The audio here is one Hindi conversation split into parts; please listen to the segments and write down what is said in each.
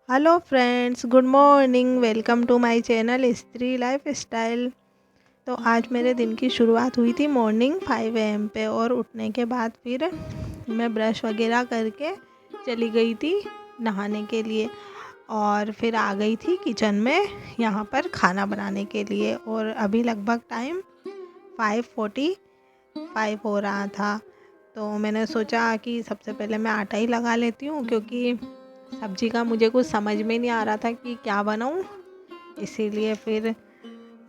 Hello friends, good morning. Welcome to my channel Stree lifestyle. तो आज मेरे दिन की शुरुआत हुई थी मॉर्निंग 5 AM पे, और उठने के बाद फिर मैं ब्रश वगैरह करके चली गई थी नहाने के लिए, और फिर आ गई थी किचन में यहाँ पर खाना बनाने के लिए। और अभी लगभग टाइम 5:45 हो रहा था। तो मैंने सोचा कि सबसे पहले मैं आटा ही लगा लेती हूँ, क्योंकि सब्जी का मुझे कुछ समझ में नहीं आ रहा था कि क्या बनाऊँ। इसीलिए फिर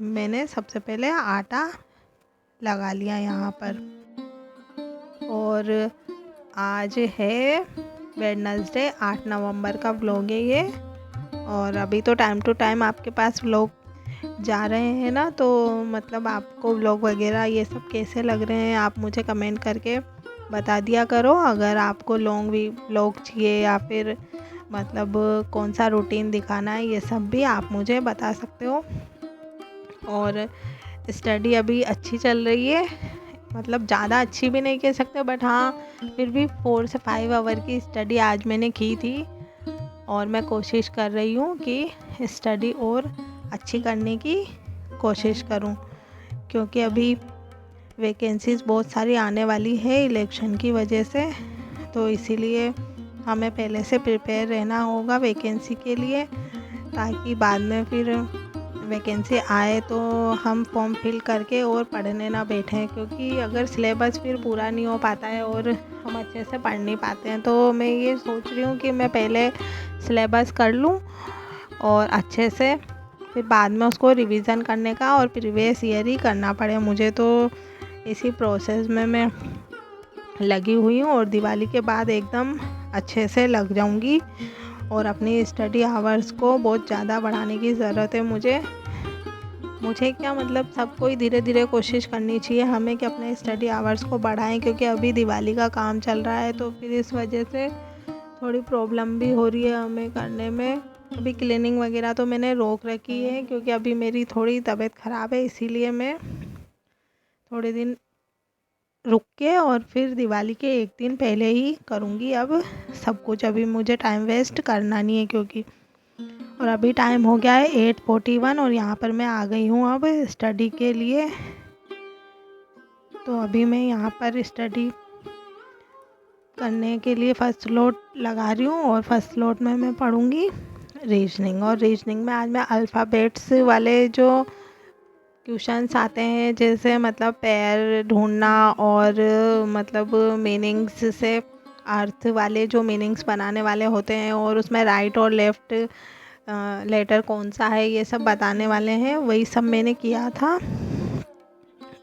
मैंने सबसे पहले आटा लगा लिया यहाँ पर। और आज है वेडनेसडे, 8 नवंबर का व्लॉग है ये। और अभी तो टाइम टू टाइम आपके पास व्लॉग जा रहे हैं ना, तो मतलब आपको व्लॉग वगैरह ये सब कैसे लग रहे हैं आप मुझे कमेंट करके बता दिया करो। अगर आपको लॉन्ग भी व्लॉग चाहिए या फिर मतलब कौन सा रूटीन दिखाना है, ये सब भी आप मुझे बता सकते हो। और स्टडी अभी अच्छी चल रही है, मतलब ज़्यादा अच्छी भी नहीं कह सकते, बट हाँ फिर भी 4 से 5 आवर की स्टडी आज मैंने की थी। और मैं कोशिश कर रही हूँ कि स्टडी और अच्छी करने की कोशिश करूँ, क्योंकि अभी वैकेंसीज़ बहुत सारी आने वाली है इलेक्शन की वजह से। तो इसीलिए हमें पहले से प्रिपेयर रहना होगा वैकेंसी के लिए, ताकि बाद में फिर वैकेंसी आए तो हम फॉर्म फिल करके और पढ़ने ना बैठें। क्योंकि अगर सिलेबस फिर पूरा नहीं हो पाता है और हम अच्छे से पढ़ नहीं पाते हैं, तो मैं ये सोच रही हूँ कि मैं पहले सिलेबस कर लूँ और अच्छे से फिर बाद में उसको रिवीज़न करने का और प्रीवियस ईयर ही करना पड़े मुझे। तो इसी प्रोसेस में मैं लगी हुई हूँ, और दिवाली के बाद एकदम अच्छे से लग जाऊँगी। और अपनी स्टडी आवर्स को बहुत ज़्यादा बढ़ाने की ज़रूरत है मुझे क्या मतलब सबको ही धीरे धीरे कोशिश करनी चाहिए हमें कि अपने स्टडी आवर्स को बढ़ाएं, क्योंकि अभी दिवाली का काम चल रहा है, तो फिर इस वजह से थोड़ी प्रॉब्लम भी हो रही है हमें करने में। अभी क्लीनिंग वगैरह तो मैंने रोक रखी है, क्योंकि अभी मेरी थोड़ी तबीयत ख़राब है, इसीलिए मैं थोड़े दिन रुक के और फिर दिवाली के एक दिन पहले ही करूँगी अब सब कुछ। अभी मुझे टाइम वेस्ट करना नहीं है क्योंकि। और अभी टाइम हो गया है 8:41, और यहाँ पर मैं आ गई हूँ अब स्टडी के लिए। तो अभी मैं यहाँ पर स्टडी करने के लिए फ़र्स्ट स्लॉट लगा रही हूँ, और फर्स्ट स्लॉट में मैं पढ़ूँगी रीजनिंग। और रीजनिंग में आज मैं अल्फ़ाबेट्स वाले जो क्वेश्चंस आते हैं, जैसे मतलब पैर ढूंढना और मतलब मीनिंग्स से अर्थ वाले जो मीनिंग्स बनाने वाले होते हैं, और उसमें राइट और लेफ़्ट लेटर कौन सा है, ये सब बताने वाले हैं। वही सब मैंने किया था,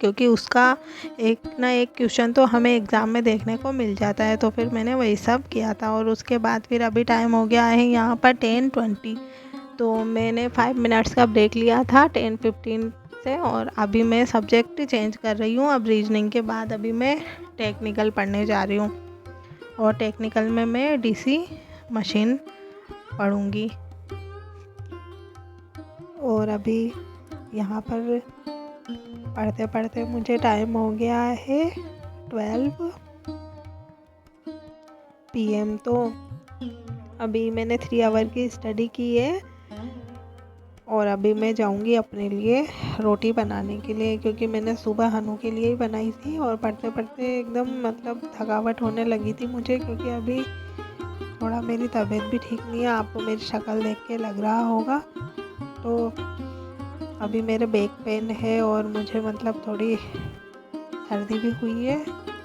क्योंकि उसका एक ना एक क्वेश्चन तो हमें एग्ज़ाम में देखने को मिल जाता है, तो फिर मैंने वही सब किया था। और उसके बाद फिर अभी टाइम हो गया है यहाँ पर 10:20, तो मैंने 5 मिनट्स का ब्रेक लिया था 10:15 से, और अभी मैं सब्जेक्ट चेंज कर रही हूँ। अब रीजनिंग के बाद अभी मैं टेक्निकल पढ़ने जा रही हूँ, और टेक्निकल में मैं डीसी मशीन पढ़ूँगी। और अभी यहाँ पर पढ़ते पढ़ते मुझे टाइम हो गया है 12 PM। तो अभी मैंने 3 आवर की स्टडी की है, और अभी मैं जाऊंगी अपने लिए रोटी बनाने के लिए, क्योंकि मैंने सुबह हनु के लिए ही बनाई थी। और पढ़ते पढ़ते एकदम मतलब थकावट होने लगी थी मुझे, क्योंकि अभी थोड़ा मेरी तबीयत भी ठीक नहीं है, आपको मेरी शक्ल देख के लग रहा होगा। तो अभी मेरे बैक पेन है, और मुझे मतलब थोड़ी सर्दी भी हुई है।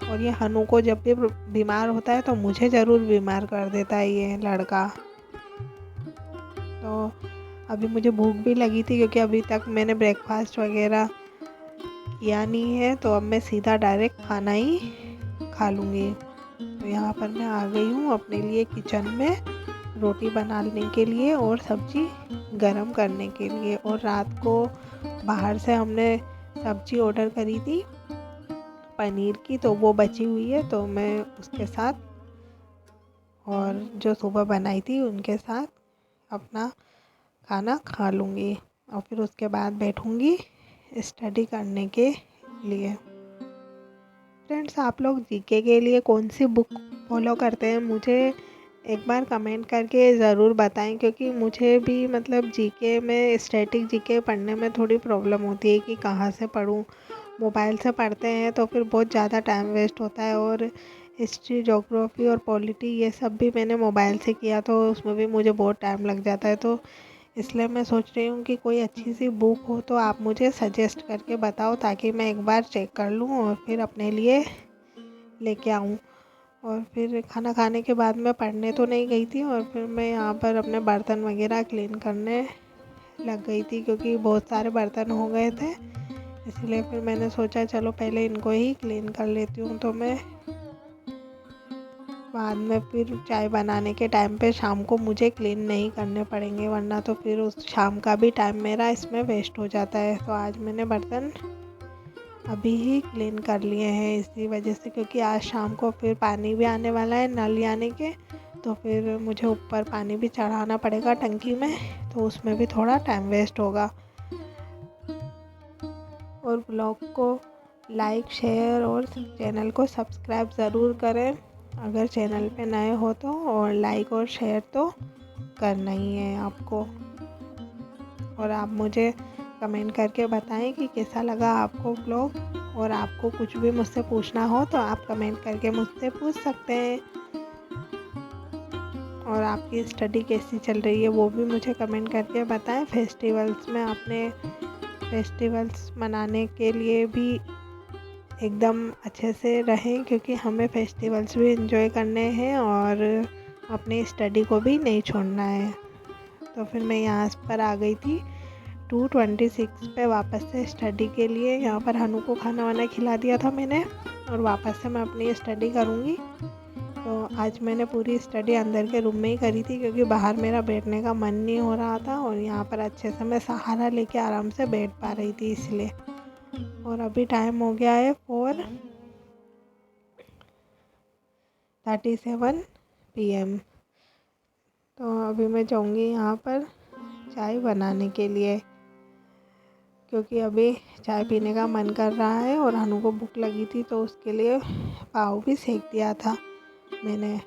और ये हनु को जब भी बीमार होता है तो मुझे ज़रूर बीमार कर देता है ये लड़का। तो अभी मुझे भूख भी लगी थी, क्योंकि अभी तक मैंने ब्रेकफास्ट वगैरह किया नहीं है, तो अब मैं सीधा डायरेक्ट खाना ही खा लूँगी। तो यहाँ पर मैं आ गई हूँ अपने लिए किचन में रोटी बनाने के लिए और सब्ज़ी गरम करने के लिए। और रात को बाहर से हमने सब्ज़ी ऑर्डर करी थी पनीर की, तो वो बची हुई है, तो मैं उसके साथ और जो सुबह बनाई थी उनके साथ अपना खाना खा लूँगी, और फिर उसके बाद बैठूँगी स्टडी करने के लिए। फ्रेंड्स, आप लोग जीके के लिए कौन सी बुक फॉलो करते हैं मुझे एक बार कमेंट करके ज़रूर बताएं, क्योंकि मुझे भी मतलब जीके में स्टैटिक जीके पढ़ने में थोड़ी प्रॉब्लम होती है कि कहाँ से पढूं। मोबाइल से पढ़ते हैं तो फिर बहुत ज़्यादा टाइम वेस्ट होता है, और हिस्ट्री, ज्योग्राफी और पॉलिटी ये सब भी मैंने मोबाइल से किया तो उसमें भी मुझे बहुत टाइम लग जाता है। तो इसलिए मैं सोच रही हूँ कि कोई अच्छी सी बुक हो तो आप मुझे सजेस्ट करके बताओ, ताकि मैं एक बार चेक कर लूँ और फिर अपने लिए लेके आऊँ। और फिर खाना खाने के बाद मैं पढ़ने तो नहीं गई थी, और फिर मैं यहाँ पर अपने बर्तन वगैरह क्लीन करने लग गई थी, क्योंकि बहुत सारे बर्तन हो गए थे। इसलिए फिर मैंने सोचा चलो पहले इनको ही क्लीन कर लेती हूँ, तो मैं बाद में फिर चाय बनाने के टाइम पे शाम को मुझे क्लीन नहीं करने पड़ेंगे, वरना तो फिर उस शाम का भी टाइम मेरा इसमें वेस्ट हो जाता है। तो आज मैंने बर्तन अभी ही क्लीन कर लिए हैं इसी वजह से, क्योंकि आज शाम को फिर पानी भी आने वाला है नल आने के, तो फिर मुझे ऊपर पानी भी चढ़ाना पड़ेगा टंकी में, तो उसमें भी थोड़ा टाइम वेस्ट होगा। और ब्लॉग को लाइक, शेयर और चैनल को सब्सक्राइब ज़रूर करें अगर चैनल पे नए हो तो, और लाइक और शेयर तो करना ही है आपको। और आप मुझे कमेंट करके बताएं कि कैसा लगा आपको ब्लॉग, और आपको कुछ भी मुझसे पूछना हो तो आप कमेंट करके मुझसे पूछ सकते हैं। और आपकी स्टडी कैसी चल रही है वो भी मुझे कमेंट करके बताएं। फेस्टिवल्स में आपने फेस्टिवल्स मनाने के लिए भी एकदम अच्छे से रहें, क्योंकि हमें फेस्टिवल्स भी एंजॉय करने हैं और अपनी स्टडी को भी नहीं छोड़ना है। तो फिर मैं यहाँ पर आ गई थी 226 पे वापस से स्टडी के लिए। यहाँ पर हनु को खाना वाना खिला दिया था मैंने, और वापस से मैं अपनी स्टडी करूँगी। तो आज मैंने पूरी स्टडी अंदर के रूम में ही करी थी, क्योंकि बाहर मेरा बैठने का मन नहीं हो रहा था, और यहाँ पर अच्छे से मैं सहारा लेके आराम से बैठ पा रही थी इसलिए। और अभी टाइम हो गया है 4:37 PM। तो अभी मैं जाऊँगी यहाँ पर चाय बनाने के लिए, क्योंकि अभी चाय पीने का मन कर रहा है, और हनु को भूख लगी थी तो उसके लिए पाव भी सेक दिया था मैंने।